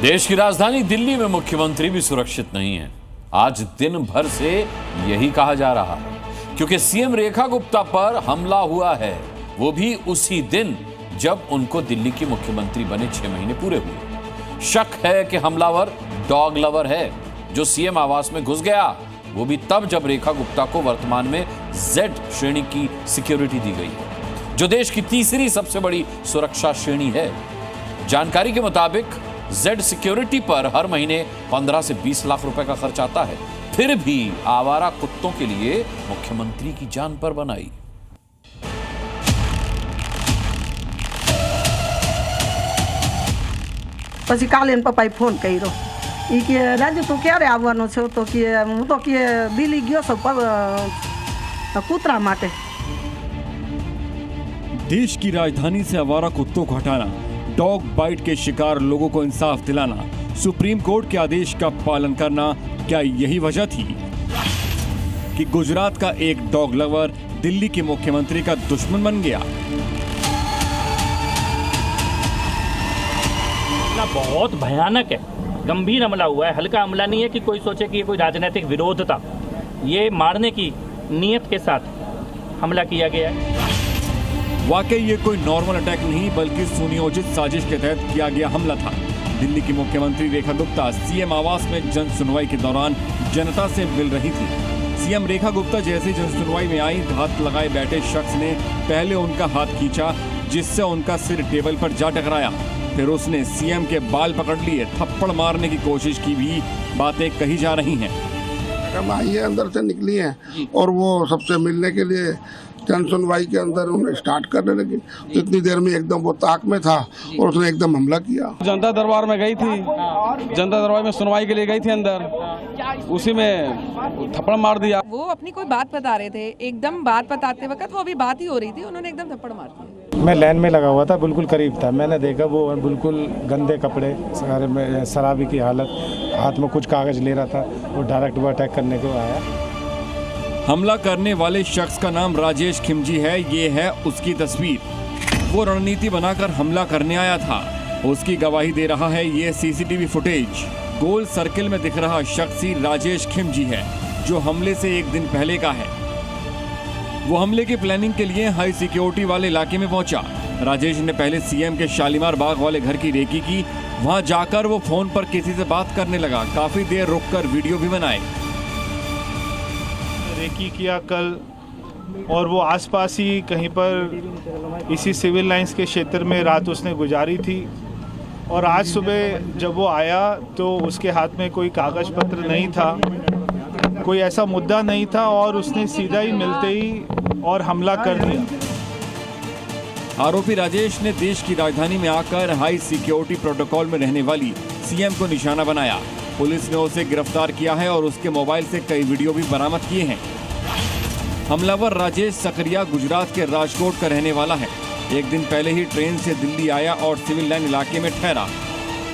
देश की राजधानी दिल्ली में मुख्यमंत्री भी सुरक्षित नहीं है। आज दिन भर से यही कहा जा रहा है क्योंकि सीएम रेखा गुप्ता पर हमला हुआ है, वो भी उसी दिन जब उनको दिल्ली की मुख्यमंत्री बने 6 महीने पूरे हुए। शक है कि हमलावर डॉग लवर है जो सीएम आवास में घुस गया, वो भी तब जब रेखा गुप्ता को वर्तमान में Z श्रेणी की सिक्योरिटी दी गई है, जो देश की तीसरी सबसे बड़ी सुरक्षा श्रेणी है। जानकारी के मुताबिक Z सिक्योरिटी पर हर महीने 15 से 20 लाख रुपए का खर्च आता है, फिर भी आवारा कुत्तों के लिए मुख्यमंत्री की जान पर बनाई। પછી કાલે એને પપ્પાએ ફોન કર્યો એ કે રાજુ તું ક્યારે આવવાનો છો તો કે હું તો કે દિલ્હી ગયો છું કૂતરા માટે। देश की राजधानी से आवारा कुत्तों को हटाना, डॉग बाइट के शिकार लोगों को इंसाफ दिलाना, सुप्रीम कोर्ट के आदेश का पालन करना, क्या यही वजह थी कि गुजरात का एक डॉग लवर दिल्ली के मुख्यमंत्री का दुश्मन बन गया? बहुत भयानक है, गंभीर हमला हुआ है, हल्का हमला नहीं है कि कोई सोचे कि ये कोई राजनीतिक विरोध था। ये मारने की नीयत के साथ हमला किया गया है। वाकई ये कोई नॉर्मल अटैक नहीं बल्कि सुनियोजित साजिश के तहत किया गया हमला था। दिल्ली की मुख्यमंत्री रेखा गुप्ता सीएम आवास में जन सुनवाई के दौरान जनता से मिल रही थी। सीएम रेखा गुप्ता जैसे जन सुनवाई में आई, हाथ लगाए बैठे शख्स ने पहले उनका हाथ खींचा, जिससे उनका सिर टेबल पर जा टकराया। फिर उसने सीएम के बाल पकड़ लिए, थप्पड़ मारने की कोशिश की भी बातें कही जा रही हैं। ये अंदर से निकली हैं और वो सबसे मिलने के लिए जन सुनवाई के अंदर उन्हें स्टार्ट करने लगी। तो इतनी देर में एकदम वो ताक में था और उसने एकदम हमला किया। जनता दरबार में गई थी, जनता दरबार में सुनवाई के लिए गई थी अंदर, उसी में थप्पड़ मार दिया। वो अपनी कोई बात बता रहे थे, एकदम बात बताते वक्त वो अभी बात ही हो रही थी, उन्होंने एकदम थप्पड़ मार दिया। मैं लाइन में लगा हुआ था, बिल्कुल करीब था, मैंने देखा वो बिल्कुल गंदे कपड़े, सारे में शराबी की हालत, हाथ में कुछ कागज ले रहा था, वो डायरेक्ट वो अटैक करने को आया। हमला करने वाले शख्स का नाम राजेश खिमजी है, ये है उसकी तस्वीर। वो रणनीति बनाकर हमला करने आया था, उसकी गवाही दे रहा है ये सीसीटीवी फुटेज। गोल सर्किल में दिख रहा शख्स ही राजेश खिमजी है, जो हमले से एक दिन पहले का है। वो हमले की प्लानिंग के लिए हाई सिक्योरिटी वाले इलाके में पहुंचा। राजेश ने पहले सीएम के शालीमार बाग वाले घर की रेकी की, वहां जाकर वो फोन पर किसी से बात करने लगा, काफी देर रुककर वीडियो भी बनाए। रेकी किया कल, और वो आसपास ही कहीं पर इसी सिविल लाइंस के क्षेत्र में रात उसने गुजारी थी। और आज सुबह जब वो आया तो उसके हाथ में कोई कागज पत्र नहीं था, कोई ऐसा मुद्दा नहीं था, और उसने सीधा ही मिलते ही और हमला कर दिया। आरोपी राजेश ने देश की राजधानी में आकर हाई सिक्योरिटी प्रोटोकॉल में रहने वाली सीएम को निशाना बनाया। पुलिस ने उसे गिरफ्तार किया है और उसके मोबाइल से कई वीडियो भी बरामद किए हैं। हमलावर राजेश सकरिया गुजरात के राजकोट का रहने वाला है। एक दिन पहले ही ट्रेन से दिल्ली आया और सिविल लाइन इलाके में ठहरा।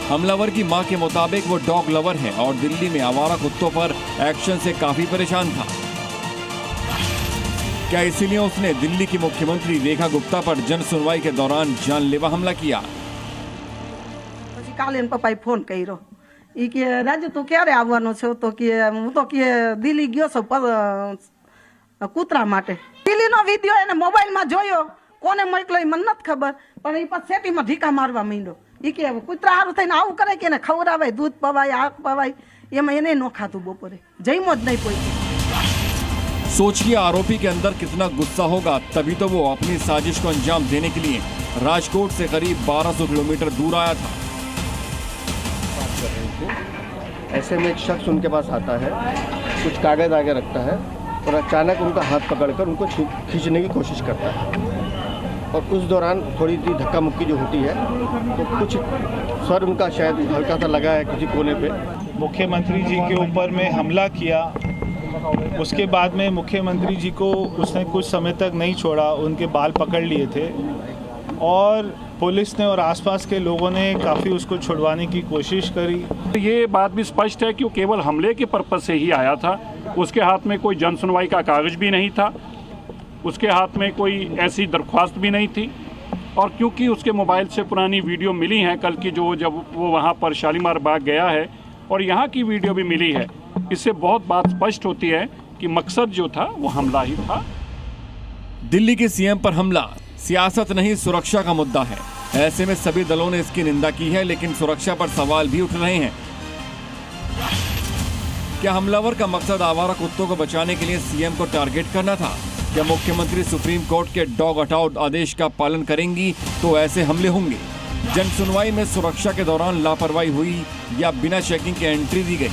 हमलावर की मां के मुताबिक वो डॉग लवर है और दिल्ली में आवारा कुत्तों पर एक्शन से काफी परेशान था। क्या इसीलिए उसने दिल्ली की मुख्यमंत्री रेखा गुप्ता पर जन सुनवाई के दौरान जानलेवा हमला किया? કાલે એને પપ્પાએ ફોન કર્યો એ કે રાજુ તું ક્યારે આવવાનો છો તો કે હું તો કે દિલ્હી ગયો છું કૂતરા માટે। દિલ્હીનો વિડિયો એને મોબાઈલમાં જોયો, કોને મોકલ્યો મને નથી ખબર, પણ એ પાછો સેટીમાં ઢીકા મારવા માંડ્યો। એ કે કૂતરા હારું થઈને આવું કરે કે એને ખવડાવાય, દૂધ પવાય, આગ પવાય, એમાં એને ન ખાતું બપોરે, જમ્યો જ નહીં કોઈ। सोचिए आरोपी के अंदर कितना गुस्सा होगा, तभी तो वो अपनी साजिश को अंजाम देने के लिए राजकोट से करीब 1200 किलोमीटर दूर आया था। ऐसे में एक शख्स उनके पास आता है, कुछ कागज आगे रखता है और अचानक उनका हाथ पकड़कर उनको खींचने की कोशिश करता है। और उस दौरान थोड़ी सी धक्का मुक्की जो होती है तो कुछ सर उनका शायद हल्का सा लगा है किसी कोने पे। मुख्यमंत्री जी के ऊपर में हमला किया, उसके बाद में मुख्यमंत्री जी को उसने कुछ समय तक नहीं छोड़ा, उनके बाल पकड़ लिए थे और पुलिस ने और आसपास के लोगों ने काफ़ी उसको छुड़वाने की कोशिश करी। ये बात भी स्पष्ट है कि वो केवल हमले के पर्पज से ही आया था। उसके हाथ में कोई जन सुनवाई का कागज भी नहीं था, उसके हाथ में कोई ऐसी दरख्वास्त भी नहीं थी। और क्योंकि उसके मोबाइल से पुरानी वीडियो मिली हैं कल की, जो जब वो वहाँ पर शालीमार बाग गया है, और यहाँ की वीडियो भी मिली है, इससे बहुत बात स्पष्ट होती है कि मकसद जो था वो हमला ही था। दिल्ली के सीएम पर हमला सियासत नहीं, सुरक्षा का मुद्दा है। ऐसे में सभी दलों ने इसकी निंदा की है, लेकिन सुरक्षा पर सवाल भी उठ रहे हैं। क्या हमलावर का मकसद आवारा कुत्तों को बचाने के लिए सीएम को टारगेट करना था? क्या मुख्यमंत्री सुप्रीम कोर्ट के डॉग आउट आदेश का पालन करेंगी तो ऐसे हमले होंगे? जन सुनवाई में सुरक्षा के दौरान लापरवाही हुई या बिना चेकिंग के एंट्री दी गई?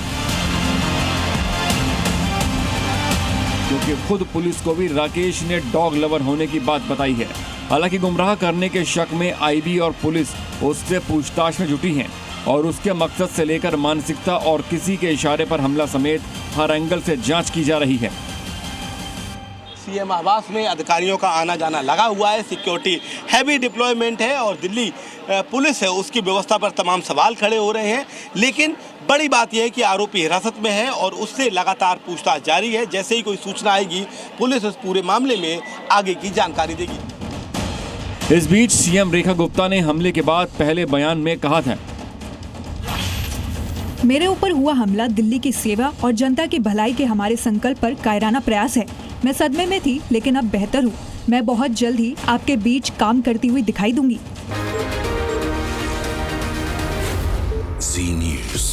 क्योंकि खुद पुलिस को भी राकेश ने डॉग लवर होने की बात बताई है। हालांकि गुमराह करने के शक में आईबी और पुलिस उससे पूछताछ में जुटी हैं और उसके मकसद से लेकर मानसिकता और किसी के इशारे पर हमला समेत हर एंगल से जांच की जा रही है। सीएम आवास में अधिकारियों का आना जाना लगा हुआ है, सिक्योरिटी हैवी डिप्लॉयमेंट है और दिल्ली पुलिस है उसकी व्यवस्था पर तमाम सवाल खड़े हो रहे हैं। लेकिन बड़ी बात यह है कि आरोपी हिरासत में है और उससे लगातार पूछताछ जारी है। जैसे ही कोई सूचना आएगी पुलिस इस पूरे मामले में आगे की जानकारी देगी। इस बीच सीएम रेखा गुप्ता ने हमले के बाद पहले बयान में कहा था, मेरे ऊपर हुआ हमला दिल्ली की सेवा और जनता की भलाई के हमारे संकल्प पर कायराना प्रयास है। मैं सदमे में थी लेकिन अब बेहतर हूँ। मैं बहुत जल्द ही आपके बीच काम करती हुई दिखाई दूंगी। जी न्यूज़।